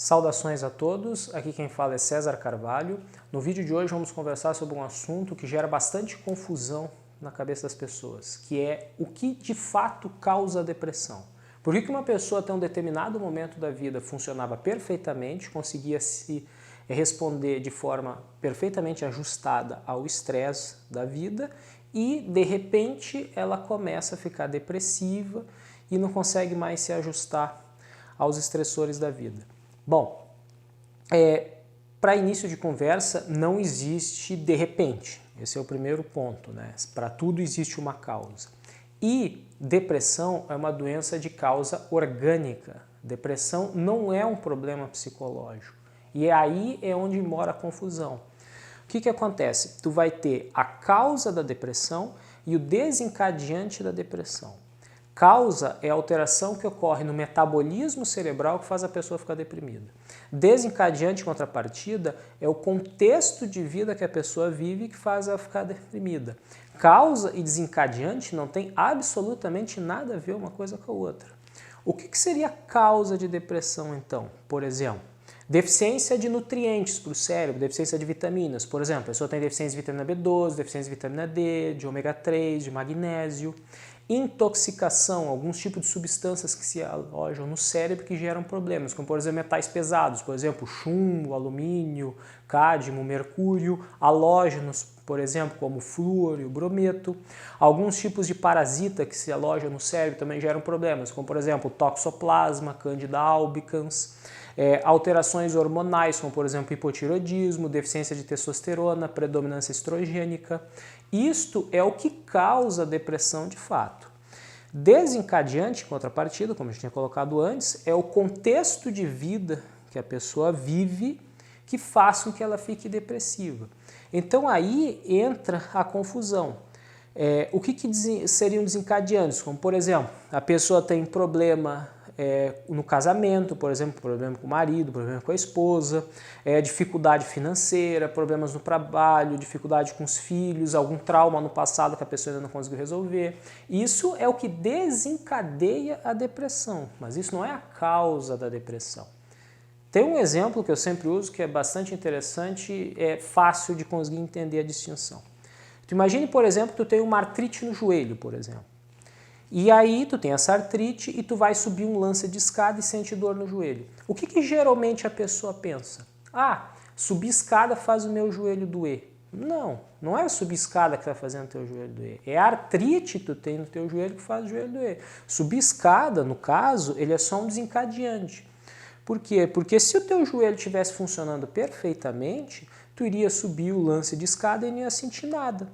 Saudações a todos, aqui quem fala é César Carvalho. No vídeo de hoje vamos conversar sobre um assunto que gera bastante confusão na cabeça das pessoas, que é o que de fato causa a depressão. Por que uma pessoa até um determinado momento da vida funcionava perfeitamente, conseguia se responder de forma perfeitamente ajustada ao estresse da vida e de repente ela começa a ficar depressiva e não consegue mais se ajustar aos estressores da vida. Bom, para início de conversa, não existe de repente. Esse é o primeiro ponto, né? Para tudo existe uma causa. E depressão é uma doença de causa orgânica. Depressão não é um problema psicológico. E aí é onde mora a confusão. O que acontece? Tu vai ter a causa da depressão e o desencadeante da depressão. Causa é a alteração que ocorre no metabolismo cerebral que faz a pessoa ficar deprimida. Desencadeante, contrapartida, é o contexto de vida que a pessoa vive que faz ela ficar deprimida. Causa e desencadeante não tem absolutamente nada a ver uma coisa com a outra. O que seria a causa de depressão, então? Por exemplo, deficiência de nutrientes para o cérebro, deficiência de vitaminas. Por exemplo, a pessoa tem deficiência de vitamina B12, deficiência de vitamina D, de ômega 3, de magnésio. Intoxicação, alguns tipos de substâncias que se alojam no cérebro que geram problemas, como por exemplo metais pesados, por exemplo chumbo, alumínio, cádmio, mercúrio, halógenos, por exemplo, como flúor e o brometo. Alguns tipos de parasita que se alojam no cérebro também geram problemas, como por exemplo toxoplasma, candida albicans. Alterações hormonais, como por exemplo hipotireoidismo, deficiência de testosterona, predominância estrogênica. Isto é o que causa a depressão de fato. Desencadeante, em contrapartida, como eu já tinha colocado antes, é o contexto de vida que a pessoa vive que faz com que ela fique depressiva. Então aí entra a confusão. O que seriam desencadeantes? Como por exemplo, a pessoa tem problema no casamento, por exemplo, problema com o marido, problema com a esposa, dificuldade financeira, problemas no trabalho, dificuldade com os filhos, algum trauma no passado que a pessoa ainda não conseguiu resolver. Isso é o que desencadeia a depressão, mas isso não é a causa da depressão. Tem um exemplo que eu sempre uso que é bastante interessante, é fácil de conseguir entender a distinção. Tu imagine, por exemplo, que tu tem uma artrite no joelho, por exemplo. E aí tu tem essa artrite e tu vai subir um lance de escada e sente dor no joelho. O que geralmente a pessoa pensa? Ah, subir escada faz o meu joelho doer. Não, não é subir escada que está fazendo o teu joelho doer. É a artrite que tu tem no teu joelho que faz o joelho doer. Subir escada, no caso, ele é só um desencadeante. Por quê? Porque se o teu joelho estivesse funcionando perfeitamente, tu iria subir o lance de escada e não ia sentir nada.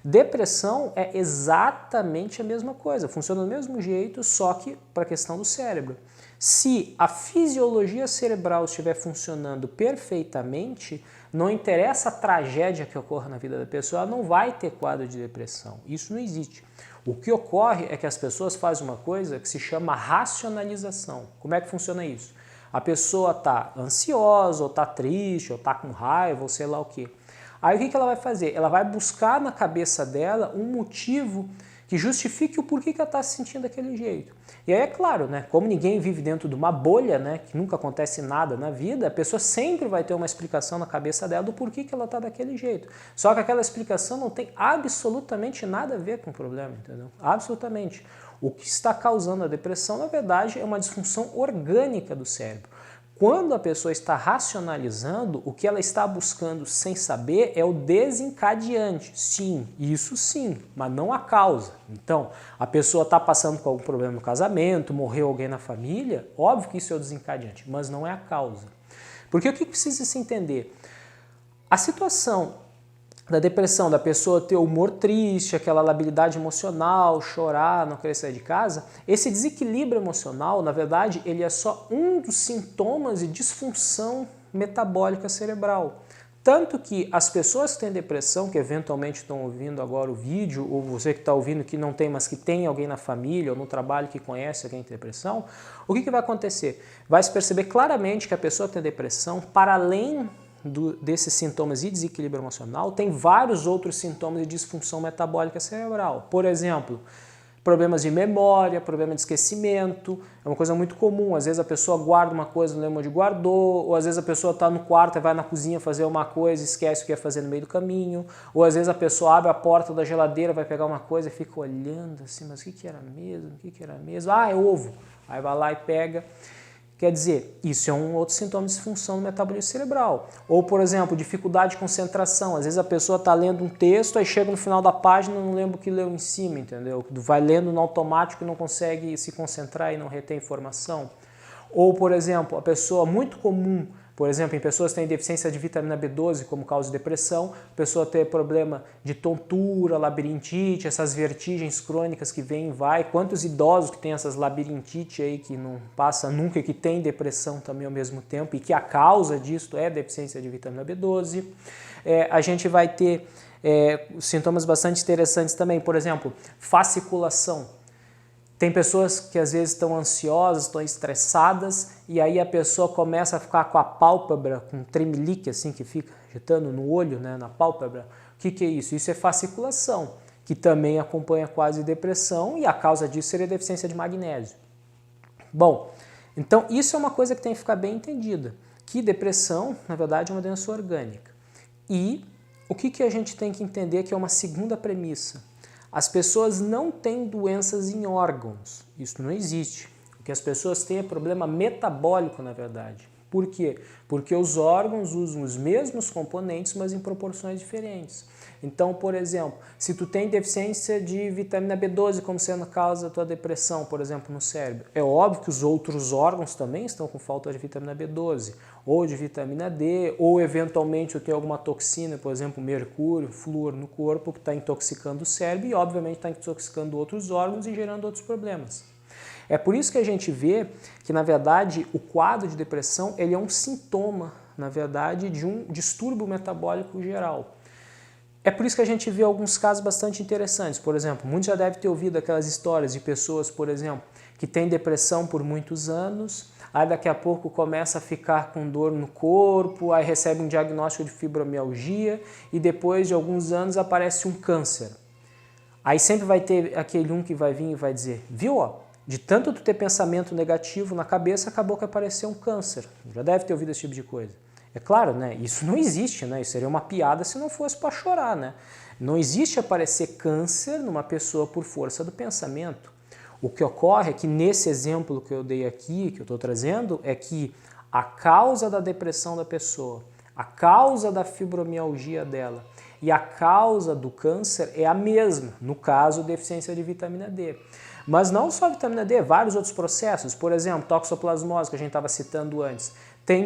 Depressão é exatamente a mesma coisa, funciona do mesmo jeito, só que para a questão do cérebro. Se a fisiologia cerebral estiver funcionando perfeitamente, não interessa a tragédia que ocorra na vida da pessoa, ela não vai ter quadro de depressão. Isso não existe. O que ocorre é que as pessoas fazem uma coisa que se chama racionalização. Como é que funciona isso? A pessoa está ansiosa, ou está triste, ou está com raiva, ou sei lá o quê. Aí o que ela vai fazer? Ela vai buscar na cabeça dela um motivo que justifique o porquê que ela está se sentindo daquele jeito. E aí é claro, né, como ninguém vive dentro de uma bolha, né, que nunca acontece nada na vida, a pessoa sempre vai ter uma explicação na cabeça dela do porquê que ela está daquele jeito. Só que aquela explicação não tem absolutamente nada a ver com o problema, entendeu? Absolutamente. O que está causando a depressão, na verdade, é uma disfunção orgânica do cérebro. Quando a pessoa está racionalizando, o que ela está buscando sem saber é o desencadeante. Sim, isso sim, mas não a causa. Então, a pessoa está passando por algum problema no casamento, morreu alguém na família, óbvio que isso é o desencadeante, mas não é a causa. Porque o que precisa se entender? A situação da depressão, da pessoa ter humor triste, aquela labilidade emocional, chorar, não querer sair de casa, esse desequilíbrio emocional, na verdade, ele é só um dos sintomas de disfunção metabólica cerebral. Tanto que as pessoas que têm depressão, que eventualmente estão ouvindo agora o vídeo, ou você que está ouvindo que não tem, mas que tem alguém na família ou no trabalho que conhece alguém que tem depressão, o que vai acontecer? Vai se perceber claramente que a pessoa que tem depressão, para além desses sintomas de desequilíbrio emocional, tem vários outros sintomas de disfunção metabólica cerebral. Por exemplo, problemas de memória, problema de esquecimento, é uma coisa muito comum. Às vezes a pessoa guarda uma coisa, não lembra onde guardou, ou às vezes a pessoa está no quarto e vai na cozinha fazer uma coisa e esquece o que ia fazer no meio do caminho, ou às vezes a pessoa abre a porta da geladeira, vai pegar uma coisa e fica olhando assim, mas o que era mesmo? O que era mesmo? Ah, é ovo. Aí vai lá e pega. Quer dizer, isso é um outro sintoma de disfunção do metabolismo cerebral. Ou, por exemplo, dificuldade de concentração. Às vezes a pessoa está lendo um texto, aí chega no final da página e não lembra o que leu em cima, entendeu? Vai lendo no automático e não consegue se concentrar e não retém informação. Ou, por exemplo, a pessoa muito comum, por exemplo, em pessoas que têm deficiência de vitamina B12 como causa de depressão, a pessoa tem problema de tontura, labirintite, essas vertigens crônicas que vêm e vai. Quantos idosos que têm essas labirintite aí que não passa nunca e que tem depressão também ao mesmo tempo e que a causa disso é deficiência de vitamina B12. A gente vai ter sintomas bastante interessantes também, por exemplo, fasciculação. Tem pessoas que às vezes estão ansiosas, estão estressadas e aí a pessoa começa a ficar com a pálpebra, com um tremelique assim que fica agitando no olho, né, na pálpebra. O que é isso? Isso é fasciculação, que também acompanha quase depressão e a causa disso seria deficiência de magnésio. Bom, então isso é uma coisa que tem que ficar bem entendida, que depressão, na verdade, é uma doença orgânica. E o que a gente tem que entender que é uma segunda premissa? As pessoas não têm doenças em órgãos, isso não existe. O que as pessoas têm é problema metabólico, na verdade. Por quê? Porque os órgãos usam os mesmos componentes, mas em proporções diferentes. Então, por exemplo, se tu tem deficiência de vitamina B12 como sendo causa da tua depressão, por exemplo, no cérebro, é óbvio que os outros órgãos também estão com falta de vitamina B12, ou de vitamina D, ou eventualmente eu tenho alguma toxina, por exemplo, mercúrio, flúor no corpo, que está intoxicando o cérebro e obviamente está intoxicando outros órgãos e gerando outros problemas. É por isso que a gente vê que, na verdade, o quadro de depressão ele é um sintoma, na verdade, de um distúrbio metabólico geral. É por isso que a gente vê alguns casos bastante interessantes. Por exemplo, muitos já devem ter ouvido aquelas histórias de pessoas, por exemplo, que têm depressão por muitos anos, aí daqui a pouco começa a ficar com dor no corpo, aí recebe um diagnóstico de fibromialgia e depois de alguns anos aparece um câncer. Aí sempre vai ter aquele um que vai vir e vai dizer, viu, ó, de tanto tu ter pensamento negativo na cabeça, acabou que apareceu um câncer. Já deve ter ouvido esse tipo de coisa. É claro, né? Isso não existe, né? Isso seria uma piada se não fosse para chorar, né? Não existe aparecer câncer numa pessoa por força do pensamento. O que ocorre é que nesse exemplo que eu dei aqui, que eu estou trazendo, é que a causa da depressão da pessoa, a causa da fibromialgia dela e a causa do câncer é a mesma, no caso, deficiência de vitamina D. Mas não só vitamina D, vários outros processos, por exemplo, toxoplasmose, que a gente estava citando antes.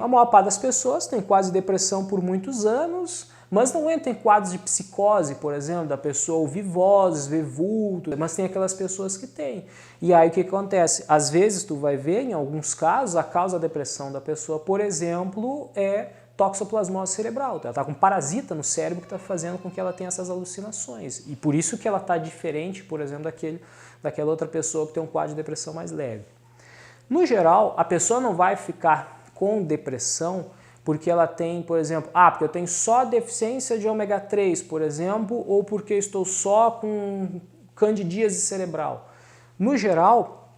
A maior parte das pessoas tem quase depressão por muitos anos, mas não entra em quadros de psicose, por exemplo, da pessoa ouvir vozes, ver vulto, mas tem aquelas pessoas que têm. E aí o que acontece? Às vezes tu vai ver, em alguns casos, a causa da depressão da pessoa, por exemplo, é toxoplasmose cerebral. Ela está com um parasita no cérebro que está fazendo com que ela tenha essas alucinações. E por isso que ela está diferente, por exemplo, daquela outra pessoa que tem um quadro de depressão mais leve. No geral, a pessoa não vai ficar com depressão porque ela tem, por exemplo, porque eu tenho só deficiência de ômega 3, por exemplo, ou porque estou só com candidíase cerebral. No geral,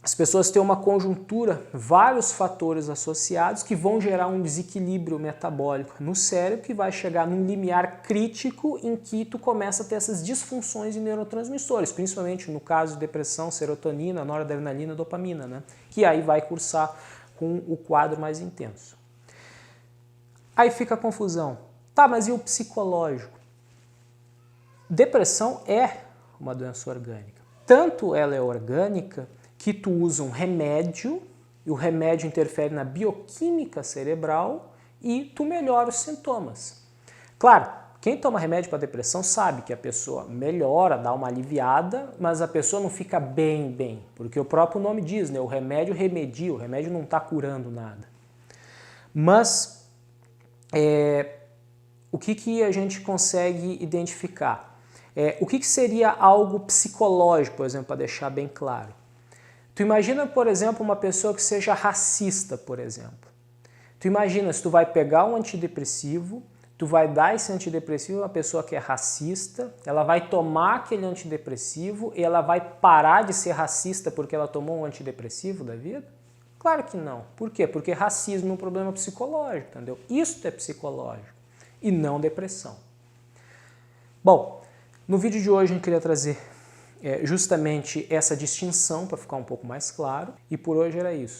as pessoas têm uma conjuntura, vários fatores associados que vão gerar um desequilíbrio metabólico no cérebro que vai chegar num limiar crítico em que tu começa a ter essas disfunções de neurotransmissores, principalmente no caso de depressão, serotonina, noradrenalina, dopamina, né? Que aí vai cursar com o quadro mais intenso. Aí fica a confusão. Tá, mas e o psicológico? Depressão é uma doença orgânica. Tanto ela é orgânica que tu usa um remédio, e o remédio interfere na bioquímica cerebral e tu melhora os sintomas. Claro, quem toma remédio para depressão sabe que a pessoa melhora, dá uma aliviada, mas a pessoa não fica bem, porque o próprio nome diz, né? O remédio remedia, o remédio não está curando nada. Mas o que a gente consegue identificar? O que seria algo psicológico, por exemplo, para deixar bem claro? Tu imagina, por exemplo, uma pessoa que seja racista, por exemplo. Tu imagina se tu vai pegar um antidepressivo, tu vai dar esse antidepressivo a uma pessoa que é racista, ela vai tomar aquele antidepressivo e ela vai parar de ser racista porque ela tomou um antidepressivo da vida? Claro que não. Por quê? Porque racismo é um problema psicológico, entendeu? Isso é psicológico e não depressão. Bom, no vídeo de hoje eu queria trazer justamente essa distinção para ficar um pouco mais claro e por hoje era isso.